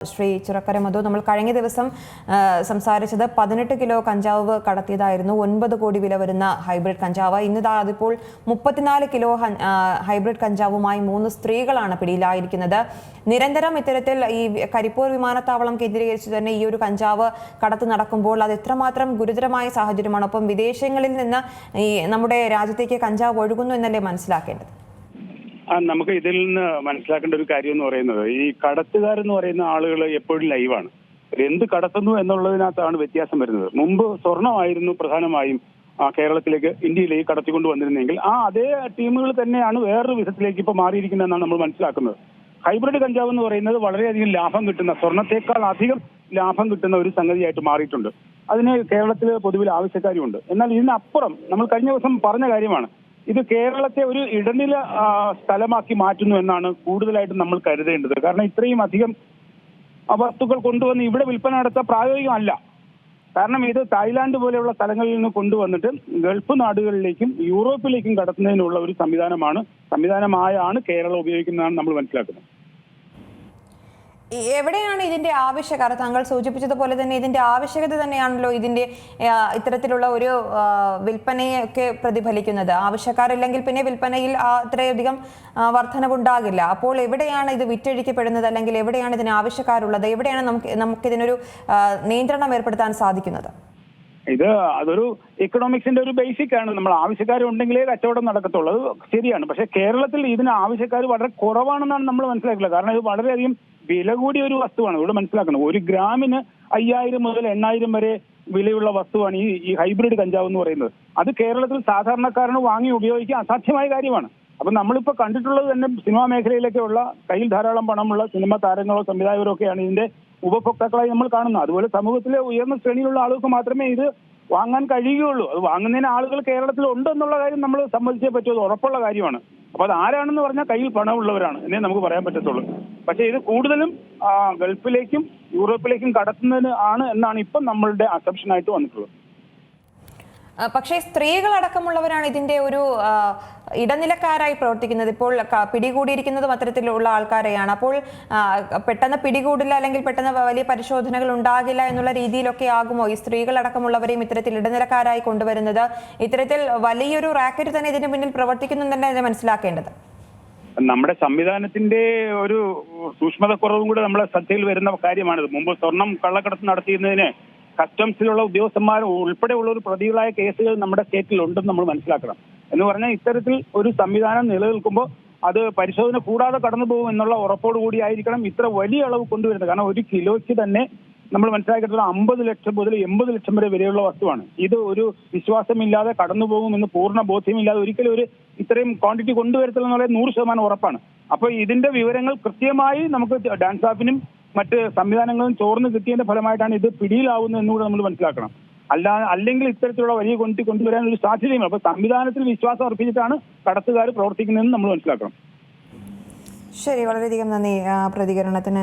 ശ്രീ ചിറക്കര മധു, നമ്മൾ കഴിഞ്ഞ ദിവസം സംസാരിച്ചത് 18 കിലോ കഞ്ചാവ് കടത്തിയതായിരുന്നു. 9 കോടി വില വരുന്ന ഹൈബ്രിഡ് കഞ്ചാവ്. ഇന്ന് അതിപ്പോൾ 34 കിലോ ഹൈബ്രിഡ് കഞ്ചാവുമായി 3 സ്ത്രീകളാണ് പിടിയിലായിരിക്കുന്നത്. നിരന്തരം ഇത്തരത്തിൽ ഈ കരിപ്പൂർ വിമാനത്താവളം കേന്ദ്രീകരിച്ച് തന്നെ ഈ ഒരു കഞ്ചാവ് കടത്ത് നടക്കുമ്പോൾ അത് എത്രമാത്രം ഗുരുതരമായ സാഹചര്യമാണ്. ഒപ്പം വിദേശങ്ങളിൽ നിന്ന് ഈ നമ്മുടെ രാജ്യത്തേക്ക് കഞ്ചാവ് ഒഴുകുന്നു എന്നല്ലേ മനസ്സിലാക്കേണ്ടത്? നമുക്ക് ഇതിൽ നിന്ന് മനസ്സിലാക്കേണ്ട ഒരു കാര്യം എന്ന് പറയുന്നത്, ഈ കടത്തുകാരെന്ന് പറയുന്ന ആളുകൾ എപ്പോഴും ലൈവാണ്. എന്ത് കടത്തുന്നു എന്നുള്ളതിനകത്താണ് വ്യത്യാസം വരുന്നത്. മുമ്പ് സ്വർണമായിരുന്നു പ്രധാനമായും കേരളത്തിലേക്ക്, ഇന്ത്യയിലേക്ക് കടത്തിക്കൊണ്ട് വന്നിരുന്നെങ്കിൽ അതേ ടീമുകൾ തന്നെയാണ് വേറൊരു വിധത്തിലേക്ക് ഇപ്പോൾ മാറിയിരിക്കുന്നതെന്നാണ് നമ്മൾ മനസ്സിലാക്കുന്നത്. ഹൈബ്രിഡ് കഞ്ചാവ് എന്ന് പറയുന്നത് വളരെയധികം ലാഭം കിട്ടുന്ന, സ്വർണത്തേക്കാൾ അധികം ലാഭം കിട്ടുന്ന ഒരു സംഗതിയായിട്ട് മാറിയിട്ടുണ്ട്. അതിന് കേരളത്തിൽ പൊതുവിൽ ആവശ്യക്കാരുമുണ്ട്. എന്നാൽ ഇതിനപ്പുറം നമ്മൾ കഴിഞ്ഞ ദിവസം പറഞ്ഞ കാര്യമാണ്, ഇത് കേരളത്തെ ഒരു ഇടനില സ്ഥലമാക്കി മാറ്റുന്നു എന്നാണ് കൂടുതലായിട്ടും നമ്മൾ കരുതേണ്ടത്. കാരണം ഇത്രയും അധികം വസ്തുക്കൾ കൊണ്ടുവന്ന് ഇവിടെ വിൽപ്പന നടത്താൻ പ്രായോഗികമല്ല. കാരണം ഇത് തായ്ലാന്റ് പോലെയുള്ള സ്ഥലങ്ങളിൽ നിന്ന് കൊണ്ടുവന്നിട്ട് ഗൾഫ് നാടുകളിലേക്കും യൂറോപ്പിലേക്കും കടത്തുന്നതിനുള്ള ഒരു സംവിധാനമായാണ് കേരളം ഉപയോഗിക്കുന്നതാണ് നമ്മൾ മനസ്സിലാക്കുന്നത്. എവിടെയാണ് ഇതിന്റെ ആവശ്യകത? താങ്കൾ സൂചിപ്പിച്ചതുപോലെ തന്നെ ഇതിന്റെ ആവശ്യകത തന്നെയാണല്ലോ ഇതിന്റെ ഇത്തരത്തിലുള്ള ഒരു വിൽപ്പനയൊക്കെ പ്രതിഫലിക്കുന്നത്. ആവശ്യക്കാരില്ലെങ്കിൽ പിന്നെ വിൽപ്പനയിൽ അത്രയധികം വർധനവുണ്ടാകില്ല. അപ്പോൾ എവിടെയാണ് ഇത് വിറ്റഴിക്കപ്പെടുന്നത്, അല്ലെങ്കിൽ എവിടെയാണ് ഇതിന് ആവശ്യക്കാരുള്ളത്? എവിടെയാണ് നമുക്കിതിനൊരു നിയന്ത്രണം ഏർപ്പെടുത്താൻ സാധിക്കുന്നത്? അതൊരു എക്കണോമിക്സിന്റെ ഒരു ബേസിക് ആണ്. നമ്മൾ ആവശ്യക്കാരുണ്ടെങ്കിലേ കച്ചവടം നടക്കത്തുള്ളൂ. അത് ശരിയാണ്. പക്ഷെ കേരളത്തിൽ ഇതിന് ആവശ്യക്കാർ വളരെ കുറവാണെന്നാണ് നമ്മൾ മനസ്സിലാക്കിയത്. കാരണം ഇത് വളരെയധികം വില കൂടിയ ഒരു വസ്തുവാണ്. ഇവിടെ മനസ്സിലാക്കണം, 1 ഗ്രാമിന് 5000 മുതൽ 8000 വരെ വിലയുള്ള വസ്തുവാണ് ഈ ഹൈബ്രിഡ് കഞ്ചാവ് എന്ന് പറയുന്നത്. അത് കേരളത്തിൽ സാധാരണക്കാരന് വാങ്ങി ഉപയോഗിക്കാൻ അസാധ്യമായ കാര്യമാണ്. അപ്പൊ നമ്മളിപ്പോ കണ്ടിട്ടുള്ളത് തന്നെ സിനിമാ മേഖലയിലൊക്കെയുള്ള കയ്യിൽ ധാരാളം പണമുള്ള സിനിമാ താരങ്ങളോ സംവിധായകരോ ഒക്കെയാണ് ഇതിന്റെ ഉപഭോക്താക്കളായി നമ്മൾ കാണുന്നത്. അതുപോലെ സമൂഹത്തിലെ ഉയർന്ന ശ്രേണിയിലുള്ള ആളുകൾക്ക് മാത്രമേ ഇത് വാങ്ങാൻ കഴിയുകയുള്ളൂ. അത് വാങ്ങുന്നതിന് ആളുകൾ കേരളത്തിൽ ഉണ്ടെന്നുള്ള കാര്യം നമ്മൾ സമ്മതിച്ചേ പറ്റൂ. അത് ഉറപ്പുള്ള കാര്യമാണ്. അപ്പൊ അത് ആരാണെന്ന് പറഞ്ഞാൽ കയ്യിൽ പണമുള്ളവരാണ് എന്നേ നമുക്ക് പറയാൻ പറ്റത്തുള്ളൂ. പക്ഷേ ഇത് കൂടുതലും ഗൾഫിലേക്കും യൂറോപ്പിലേക്കും കടത്തുന്നതിന് ആണ് എന്നാണ് ഇപ്പം നമ്മളുടെ അസംപ്ഷനായിട്ട് വന്നിട്ടുള്ളത്. പക്ഷേ സ്ത്രീകളടക്കമുള്ളവരാണ് ഇതിന്റെ ഒരു ഇടനിലക്കാരായി പ്രവർത്തിക്കുന്നത്. ഇപ്പോൾ പിടികൂടിയിരിക്കുന്നതും അത്തരത്തിലുള്ള ആൾക്കാരെയാണ്. അപ്പോൾ പെട്ടെന്ന് പിടികൂടില്ല, അല്ലെങ്കിൽ പെട്ടെന്ന് വലിയ പരിശോധനകൾ ഉണ്ടാകില്ല എന്നുള്ള രീതിയിലൊക്കെ ആകുമോ ഈ സ്ത്രീകളടക്കമുള്ളവരെയും ഇത്തരത്തിൽ ഇടനിലക്കാരായി കൊണ്ടുവരുന്നത്? ഇത്തരത്തിൽ വലിയൊരു റാക്കറ്റ് തന്നെ ഇതിന് പിന്നിൽ പ്രവർത്തിക്കുന്നുണ്ടെന്ന് മനസ്സിലാക്കേണ്ടത്. നമ്മുടെ സംവിധാനത്തിന്റെ ഒരു സൂക്ഷ്മതക്കുറവും കൂടെ നമ്മളെ ശ്രദ്ധയിൽ വരുന്ന കാര്യമാണിത്. മുമ്പ് സ്വർണം കള്ളക്കടത്ത് നടത്തിയിരുന്നതിന് കസ്റ്റംസിലുള്ള ഉദ്യോഗസ്ഥന്മാർ ഉൾപ്പെടെയുള്ള ഒരു പ്രതികളായ കേസുകൾ നമ്മുടെ സ്റ്റേറ്റിൽ ഉണ്ടെന്ന് നമ്മൾ മനസ്സിലാക്കണം. എന്ന് പറഞ്ഞാൽ ഇത്തരത്തിൽ ഒരു സംവിധാനം നിലനിൽക്കുമ്പോൾ അത് പരിശോധന കൂടാതെ കടന്നു പോകും എന്നുള്ള ഉറപ്പോടുകൂടി ആയിരിക്കണം ഇത്ര വലിയ അളവ് കൊണ്ടുവരുന്നത്. കാരണം 1 കിലോയ്ക്ക് തന്നെ നമ്മൾ മനസ്സിലാക്കിയിട്ടുള്ള 50 ലക്ഷം മുതൽ 80 ലക്ഷം വരെ വിലയുള്ള വസ്തുവാണ്. ഇത് ഒരു വിശ്വാസമില്ലാതെ കടന്നു പോകുമെന്ന് പൂർണ്ണ ബോധ്യമില്ലാതെ ഒരിക്കലും ഒരു ഇത്രയും ക്വാണ്ടിറ്റി കൊണ്ടുവരത്തില്ല എന്നുള്ളത് 100% ഉറപ്പാണ്. അപ്പൊ ഇതിന്റെ വിവരങ്ങൾ കൃത്യമായി നമുക്ക് ഡാൻസ് ആപ്പിനും മറ്റ് സംവിധാനങ്ങളും ചോർന്ന് കിട്ടിയതിന്റെ ഫലമായിട്ടാണ് ഇത് പിടിയിലാവുന്നത് എന്നുകൂടെ നമ്മൾ മനസ്സിലാക്കണം. അല്ലെങ്കിൽ ഇത്തരത്തിലുള്ള വലിയ ക്വാണ്ടിറ്റി കൊണ്ടുവരാൻ ഒരു സാധ്യതയുമില്ല. അപ്പൊ സംവിധാനത്തിൽ വിശ്വാസം അർപ്പിച്ചിട്ടാണ് കടത്തുകാർ പ്രവർത്തിക്കുന്നതെന്ന് നമ്മൾ മനസ്സിലാക്കണം. ശരി, വളരെയധികം നന്ദി പ്രതികരണത്തിന്.